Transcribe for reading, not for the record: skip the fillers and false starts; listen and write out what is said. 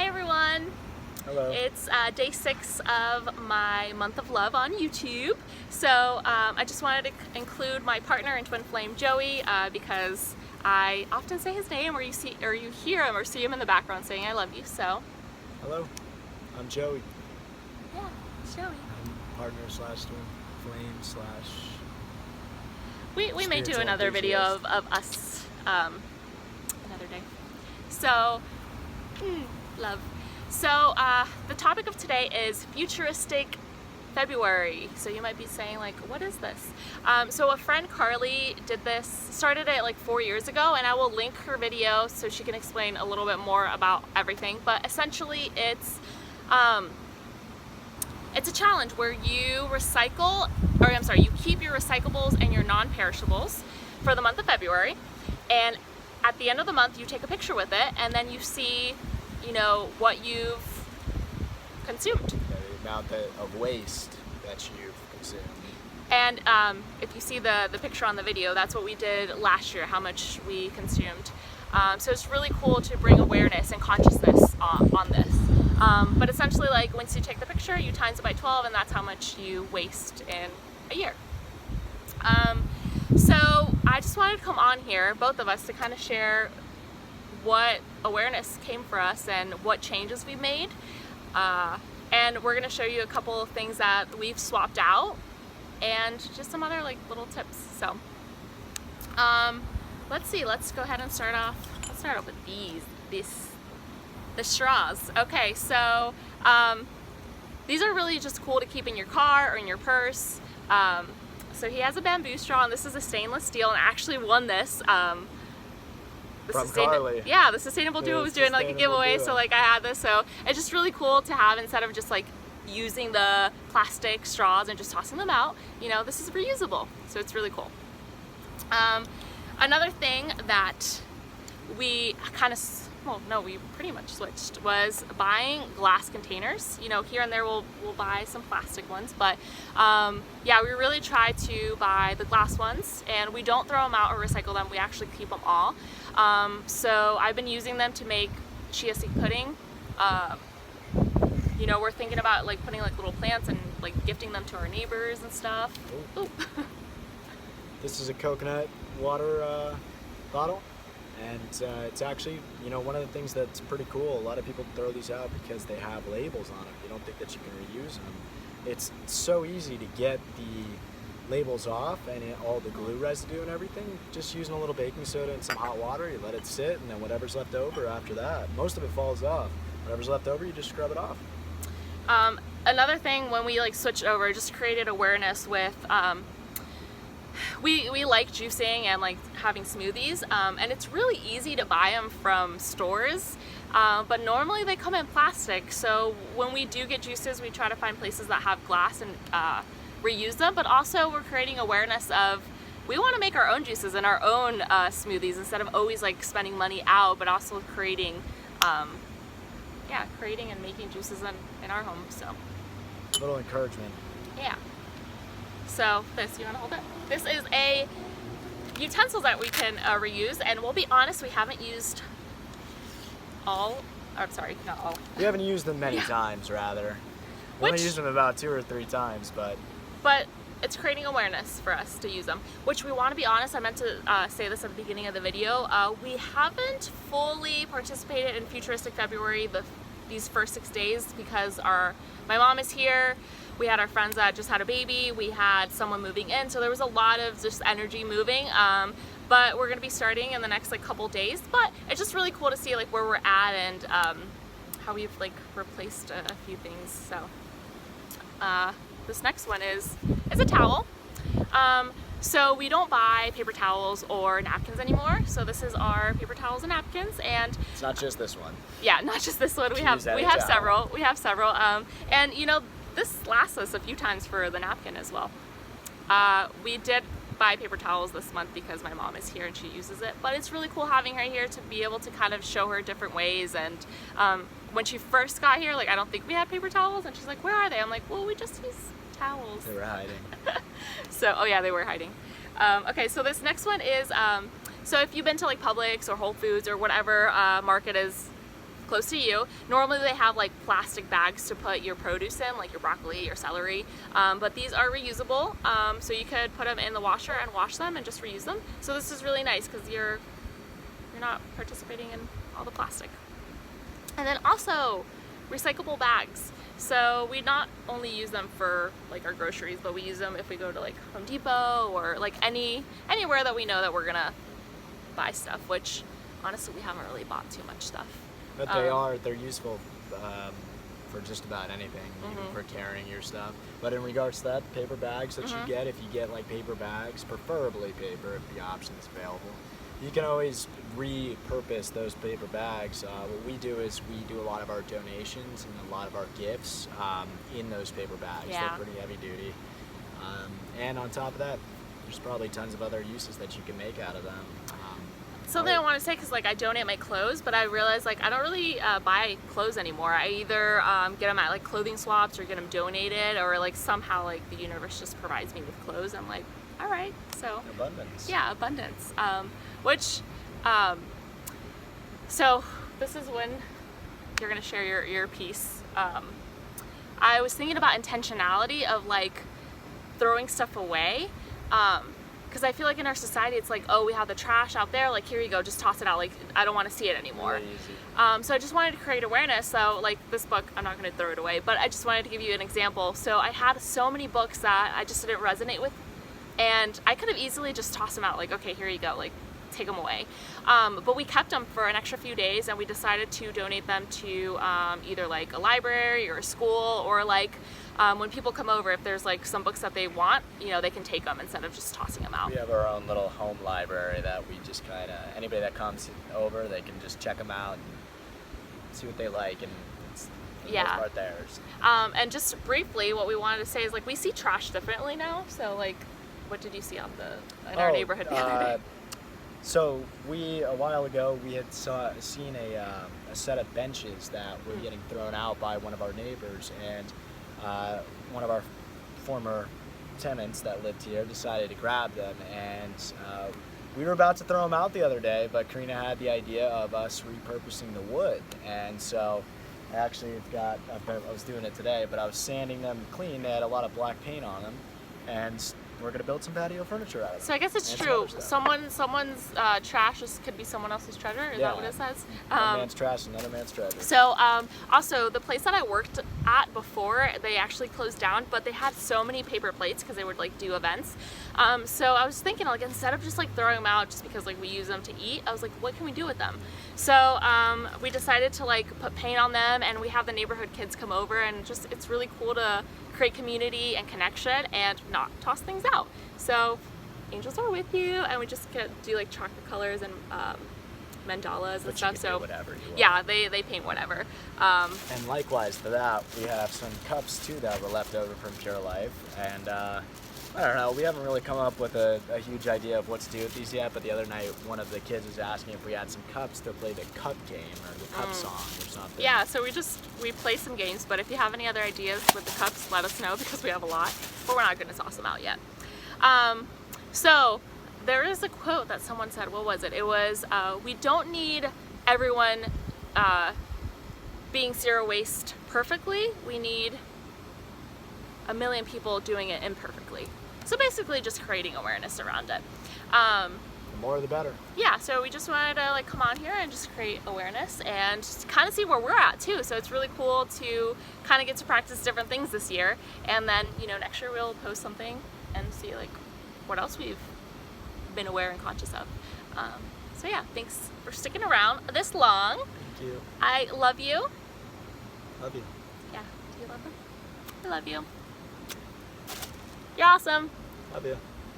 everyone. Hello. It's day 6 of my month of love on YouTube. So I just wanted to include my partner and twin flame Joey because I often say his name, or you hear him or see him in the background saying I love you. So Hello. I'm Joey. yeah, Joey. I'm partner slash twin flame slash. We may do another video of us another day. So love. So the topic of today is Futuristic February. So you might be saying, like, what is this? So a friend, Carly, did this, started it like 4 years ago, and I will link her video so she can explain a little bit more about everything. But essentially it's a challenge where you you keep your recyclables and your non-perishables for the month of February, and at the end of the month you take a picture with it, and then you see, you know, what you've consumed. The amount of waste that you've consumed. And if you see the picture on the video, that's what we did last year, how much we consumed. So it's really cool to bring awareness and consciousness on this. But essentially, like, once you take the picture, you times it by 12, and that's how much you waste in a year. So I just wanted to come on here, both of us, to kind of share what awareness came for us and what changes we've made. And we're going to show you a couple of things that we've swapped out and just some other like little tips. So let's see, let's go ahead and start off with the straws. Okay, so these are really just cool to keep in your car or in your purse. So he has a bamboo straw, and this is a stainless steel, and I actually won this. From Carly. Yeah, the Sustainable Duo was doing like a giveaway, so like I had this. So it's just really cool to have, instead of just like using the plastic straws and just tossing them out. You know, this is reusable, so it's really cool. Another thing that we we pretty much switched was buying glass containers. You know, here and there we'll buy some plastic ones, but yeah, we really try to buy the glass ones, and we don't throw them out or recycle them. We actually keep them all. So I've been using them to make chia seed pudding. You know, we're thinking about like putting like little plants and like gifting them to our neighbors and stuff. Ooh. This is a coconut water bottle, and it's actually, you know, one of the things that's pretty cool. A lot of people throw these out because they have labels on them. You don't think that you can reuse them. It's so easy to get the labels off and all the glue residue and everything. Just using a little baking soda and some hot water, you let it sit, and then whatever's left over after that, most of it falls off. Whatever's left over, you just scrub it off. Another thing, when we like switched over, just created awareness with we like juicing and like having smoothies, and it's really easy to buy them from stores, but normally they come in plastic. So when we do get juices, we try to find places that have glass and reuse them. But also we're creating awareness of, we want to make our own juices and our own smoothies, instead of always like spending money out, but also creating and making juices in our home. So A little encouragement. yeah. So this, you want to hold it? This is a utensil that we can reuse, and we'll be honest, we haven't used all. I'm sorry, not all. We haven't used them many times, rather. We only used them about 2 or 3 times, but it's creating awareness for us to use them, which we want to be honest. I meant to say this at the beginning of the video. We haven't fully participated in Futuristic February these first 6 days because my mom is here. We had our friends that just had a baby. We had someone moving in, so there was a lot of just energy moving. But we're gonna be starting in the next like couple days. But it's just really cool to see like where we're at and how we've like replaced a few things. So this next one is a towel. So we don't buy paper towels or napkins anymore. So this is our paper towels and napkins, and it's not just this one. Yeah, not just this one. We have several. We have several. And you know, this lasts us a few times for the napkin as well. We did buy paper towels this month because my mom is here and she uses it, but it's really cool having her here to be able to kind of show her different ways. And when she first got here, like, I don't think we had paper towels, and she's like, where are they? I'm like, well, we just use towels. They were hiding. So, oh yeah, they were hiding. Okay, so this next one is, so if you've been to like Publix or Whole Foods or whatever market is close to you. Normally they have like plastic bags to put your produce in, like your broccoli, your celery, but these are reusable, so you could put them in the washer and wash them and just reuse them. So this is really nice because you're not participating in all the plastic. And then also recyclable bags. So we not only use them for like our groceries, but we use them if we go to like Home Depot or like anywhere that we know that we're gonna buy stuff, which honestly we haven't really bought too much stuff. But they're useful for just about anything, even for carrying your stuff. But in regards to that, paper bags that you get, if you get like paper bags, preferably paper if the option is available, you can always repurpose those paper bags. What we do is we do a lot of our donations and a lot of our gifts in those paper bags. Yeah. They're pretty heavy duty. And on top of that, there's probably tons of other uses that you can make out of them. Something I want to say, because like I donate my clothes, but I realize like I don't really buy clothes anymore. I either get them at like clothing swaps or get them donated, or like somehow like the universe just provides me with clothes. I'm like, all right, so Abundance. yeah, abundance. So this is when you're gonna share your piece. I was thinking about intentionality of like throwing stuff away. Because I feel like in our society it's like, oh, we have the trash out there, like here you go, just toss it out, like I don't want to see it anymore. Really easy. So I just wanted to create awareness. So like this book, I'm not going to throw it away, but I just wanted to give you an example. So I had so many books that I just didn't resonate with, and I could have easily just tossed them out, like, okay, here you go, like take them away. But we kept them for an extra few days, and we decided to donate them to either like a library or a school, or like when people come over, if there's like some books that they want, you know, they can take them instead of just tossing them out. We have our own little home library that we just kind of, anybody that comes over, they can just check them out and see what they like, and it's for the most part theirs. And just briefly, what we wanted to say is like we see trash differently now. So like, what did you see in our neighborhood the other day? So a while ago, we had seen a set of benches that were getting thrown out by one of our neighbors, and one of our former tenants that lived here decided to grab them, and we were about to throw them out the other day, but Karina had the idea of us repurposing the wood, and so I actually I was doing it today, but I was sanding them clean. They had a lot of black paint on them, and we're gonna build some patio furniture out of it. So I guess it's true. Someone's trash could be someone else's treasure. Is that what it says? One man's trash, another man's treasure. So also the place that I worked at before, they actually closed down, but they had so many paper plates because they would like do events. So I was thinking, like, instead of just like throwing them out just because like we use them to eat, I was like, what can we do with them? So we decided to like put paint on them, and we have the neighborhood kids come over, and just it's really cool to create community and connection and not toss things out. So angels are with you, and we just do like chocolate colors and mandalas and stuff. So whatever you want. yeah, they paint whatever. And likewise to that, we have some cups too that were left over from Pure Life, and I don't know, we haven't really come up with a huge idea of what to do with these yet, but the other night one of the kids was asking if we had some cups to play the cup game or the cup song or something. Yeah, so we play some games, but if you have any other ideas with the cups, let us know, because we have a lot, but we're not going to toss them out yet. So there is a quote that someone said. What was it? It was, we don't need everyone being zero waste perfectly. We need a million people doing it imperfectly. So basically just creating awareness around it. The more the better. Yeah, so we just wanted to like come on here and just create awareness and kind of see where we're at too. So it's really cool to kind of get to practice different things this year, and then, you know, next year we'll post something and see like what else we've been aware and conscious of. So yeah, thanks for sticking around this long. Thank you. I love you. Love you. Yeah, do you love them? I love you. You're awesome. Love you.